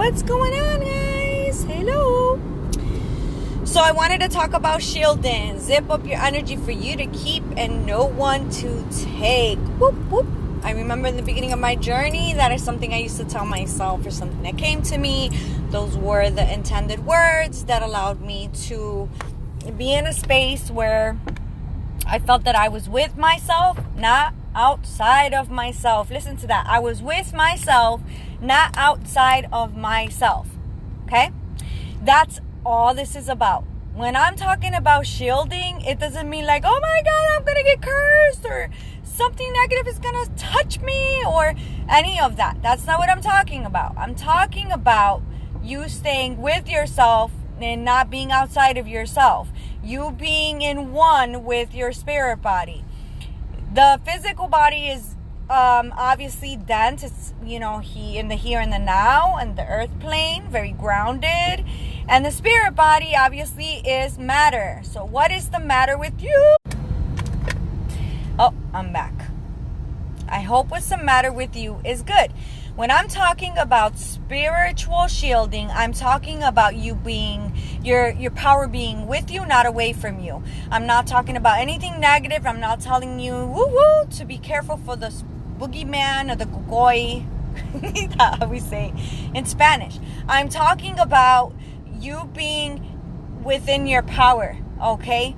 What's going on, guys? Hello. So I wanted to talk about shielding. Zip up your energy for you to keep and no one to take. Whoop, whoop. I remember in the beginning of my journey, that is something I used to tell myself or something that came to me. Those were the intended words that allowed me to be in a space where I felt that I was with myself, not outside of myself. Listen to that. I was with myself, not outside of myself. Okay? That's all this is about. When I'm talking about shielding, it doesn't mean like, oh my God, I'm going to get cursed or something negative is going to touch me or any of that. That's not what I'm talking about. I'm talking about you staying with yourself and not being outside of yourself. You being in one with your spirit body. The physical body is obviously dense. It's, in the here and the now and the earth plane, very grounded. And the spirit body obviously is matter. So what is the matter with you? Oh, I'm back. I hope what's the matter with you is good. When I'm talking about spiritual shielding, I'm talking about you being, your power being with you, not away from you. I'm not talking about anything negative. I'm not telling you, woo-woo, to be careful for the boogeyman or the gogoy, that we say in Spanish. I'm talking about you being within your power, okay?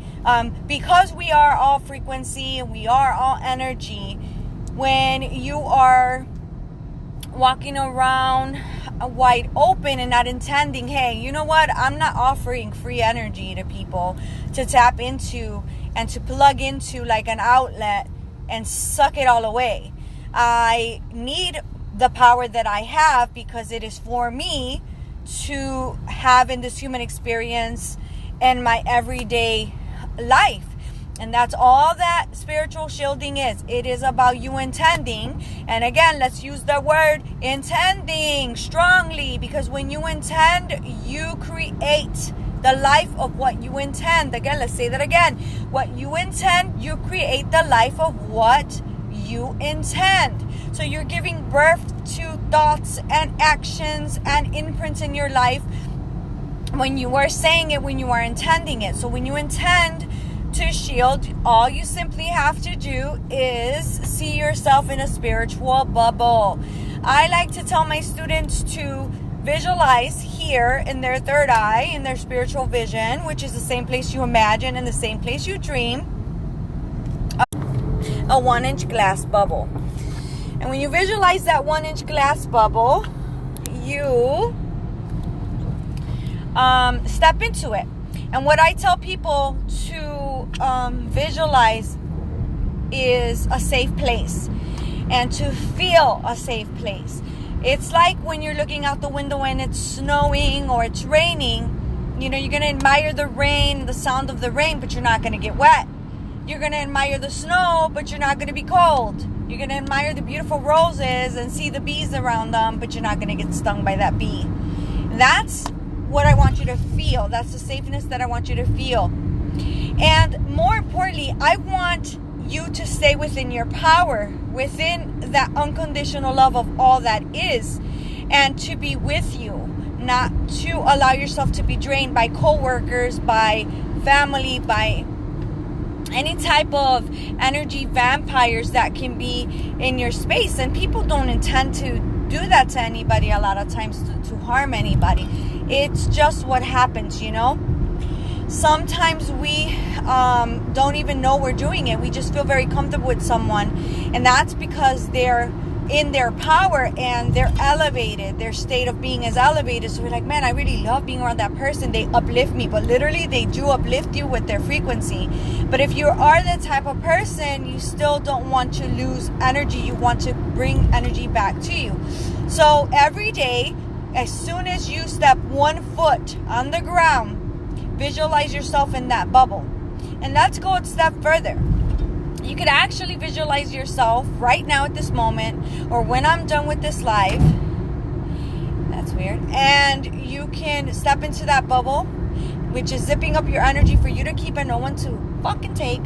Because we are all frequency and we are all energy, when you are walking around wide open and not intending, hey, you know what? I'm not offering free energy to people to tap into and to plug into like an outlet and suck it all away. I need the power that I have because it is for me to have in this human experience and my everyday life. And that's all that spiritual shielding is. It is about you intending. And again, let's use the word intending strongly, because when you intend, you create the life of what you intend. Again, let's say that again. What you intend, you create the life of what you intend. So you're giving birth to thoughts and actions and imprints in your life when you are saying it, when you are intending it. So when you intend to shield, all you simply have to do is see yourself in a spiritual bubble. I like to tell my students to visualize here in their third eye, in their spiritual vision, which is the same place you imagine and the same place you dream, a 1-inch glass bubble. And when you visualize that 1-inch glass bubble, you step into it. And what I tell people to visualize is a safe place and to feel a safe place. It's like when you're looking out the window and it's snowing or it's raining, you're going to admire the rain, the sound of the rain, but you're not going to get wet. You're going to admire the snow, but you're not going to be cold. You're going to admire the beautiful roses and see the bees around them, but you're not going to get stung by that bee. That's what I want you to feel. That's the safeness that I want you to feel. And more importantly, I want you to stay within your power, within that unconditional love of all that is, and to be with you, not to allow yourself to be drained by coworkers, by family, by any type of energy vampires that can be in your space. And people don't intend to do that to anybody a lot of times, to harm anybody. It's just what happens, Sometimes we don't even know we're doing it. We just feel very comfortable with someone. And that's because they're in their power and they're elevated. Their state of being is elevated. So we're like, man, I really love being around that person. They uplift me. But literally, they do uplift you with their frequency. But if you are the type of person, you still don't want to lose energy. You want to bring energy back to you. So every day, as soon as you step 1 foot on the ground, visualize yourself in that bubble. And let's go a step further. You could actually visualize yourself right now at this moment, or when I'm done with this live. That's weird. And you can step into that bubble, which is zipping up your energy for you to keep and no one to fucking take.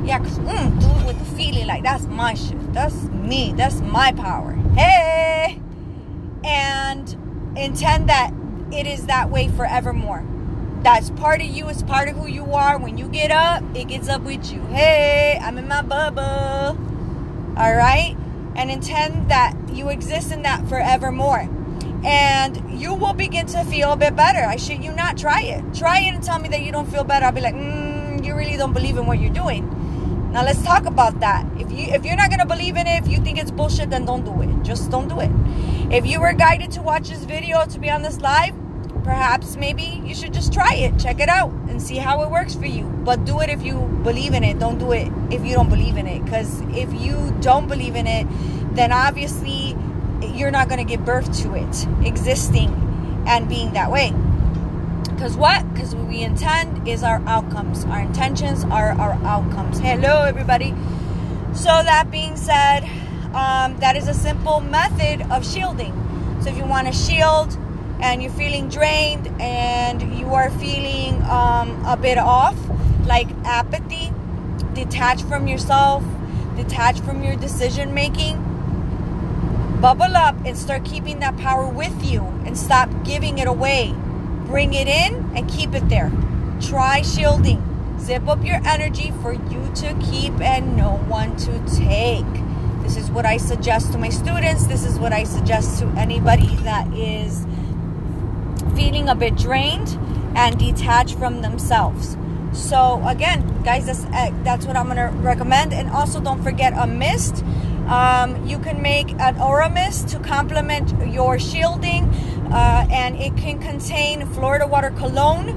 Yeah, because do it with the feeling like that's my shit. That's me. That's my power. Hey! And intend that it is that way forevermore. That's part of you. It's part of who you are. When you get up, it gets up with you. Hey, I'm in my bubble. All right? And intend that you exist in that forevermore. And you will begin to feel a bit better. I shit you not. Try it. Try it and tell me that you don't feel better. I'll be like, you really don't believe in what you're doing. Now let's talk about that. If you're not going to believe in it, if you think it's bullshit, then don't do it. Just don't do it. If you were guided to watch this video, to be on this live, perhaps maybe you should just try it. Check it out and see how it works for you. But do it if you believe in it. Don't do it if you don't believe in it. Because if you don't believe in it, then obviously you're not going to give birth to it existing and being that way. Because what? Because what we intend is our outcomes. Our intentions are our outcomes. Hello, everybody. So that being said, that is a simple method of shielding. So if you want to shield and you're feeling drained and you are feeling a bit off, like apathy, detached from yourself, detached from your decision making, bubble up and start keeping that power with you and stop giving it away. Bring it in and keep it there. Try shielding. Zip up your energy for you to keep and no one to take. This is what I suggest to my students. This is what I suggest to anybody that is feeling a bit drained and detached from themselves. So again, guys, that's what I'm going to recommend. And also don't forget a mist. You can make an aura mist to complement your shielding, and it can contain Florida water cologne,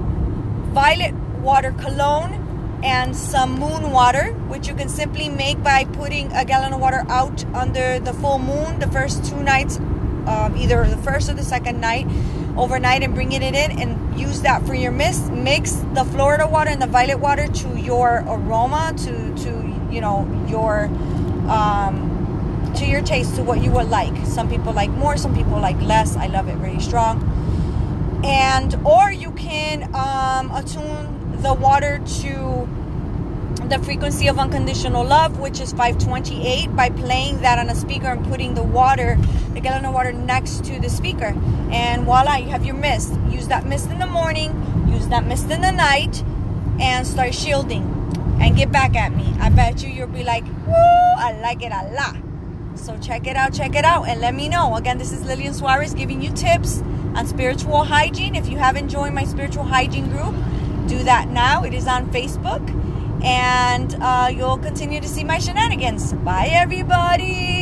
violet water cologne, and some moon water, which you can simply make by putting a gallon of water out under the full moon the first 2 nights, either the first or the second night, overnight, and bringing it in and use that for your mist. Mix the Florida water and the violet water to your aroma, to you know, your to your taste, to what you would like. Some people like more, some people like less. I love it very strong. And or you can attune the water to the frequency of unconditional love, which is 528, by playing that on a speaker and putting the gallon of water next to the speaker. And voila, you have your mist. Use that mist in the morning, use that mist in the night, and start shielding. And get back at me. I bet you'll be like, woo, I like it a lot. So check it out, and let me know. Again, this is Lillian Suarez giving you tips on spiritual hygiene. If you haven't joined my spiritual hygiene group, do that now. It is on Facebook, and you'll continue to see my shenanigans. Bye, everybody.